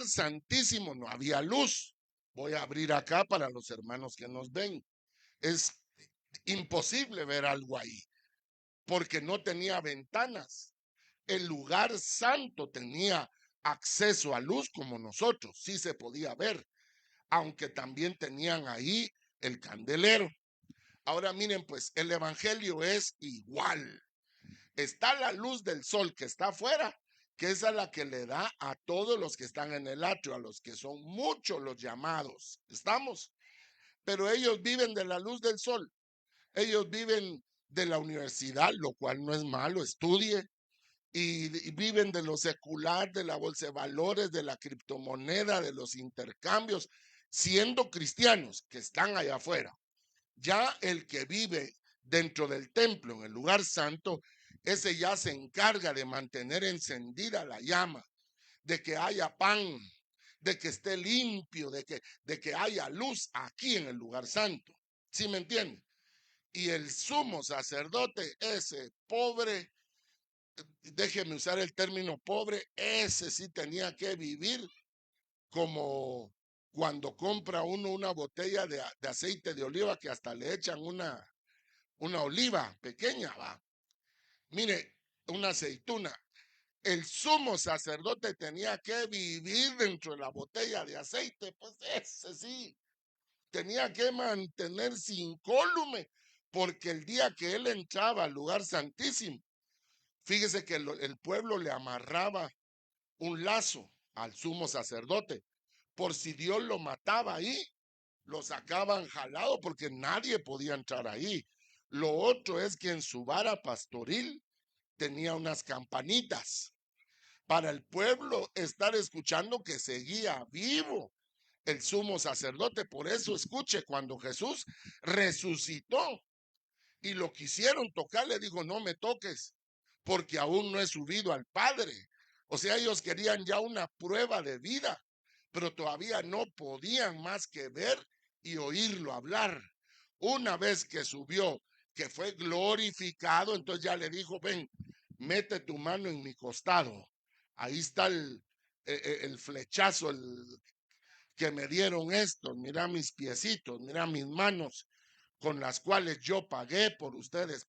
lugar santísimo no había luz. Voy a abrir acá para los hermanos que nos ven. Es imposible ver algo ahí, porque no tenía ventanas. El lugar santo tenía acceso a luz como nosotros, sí se podía ver, aunque también tenían ahí el candelero. Ahora miren, pues el evangelio es igual. Está la luz del sol que está afuera, que es a la que le da a todos los que están en el atrio, a los que son muchos los llamados. ¿Estamos? Pero ellos viven de la luz del sol. Ellos viven de la universidad, lo cual no es malo, estudie. Y viven de lo secular, de la bolsa de valores, de la criptomoneda, de los intercambios, siendo cristianos que están allá afuera. Ya el que vive dentro del templo, en el lugar santo, ese ya se encarga de mantener encendida la llama, de que haya pan, de que esté limpio, de que haya luz aquí en el lugar santo. ¿Sí me entienden? Y el sumo sacerdote, ese pobre, déjeme usar el término pobre, ese sí tenía que vivir como cuando compra uno una botella de aceite de oliva, que hasta le echan una oliva pequeña, va. Mire, una aceituna. El sumo sacerdote tenía que vivir dentro de la botella de aceite, pues ese sí, tenía que mantenerse incólume, porque el día que él entraba al lugar santísimo, fíjese que el pueblo le amarraba un lazo al sumo sacerdote, por si Dios lo mataba ahí, lo sacaban jalado porque nadie podía entrar ahí. Lo otro es que en su vara pastoril tenía unas campanitas para el pueblo estar escuchando que seguía vivo el sumo sacerdote. Por eso escuche, cuando Jesús resucitó y lo quisieron tocar, le dijo: no me toques, porque aún no he subido al Padre. O sea, ellos querían ya una prueba de vida, pero todavía no podían más que ver y oírlo hablar. Una vez que subió, que fue glorificado, entonces ya le dijo: ven, mete tu mano en mi costado. Ahí está el flechazo que me dieron estos. Mira mis piecitos, mira mis manos, con las cuales yo pagué por ustedes.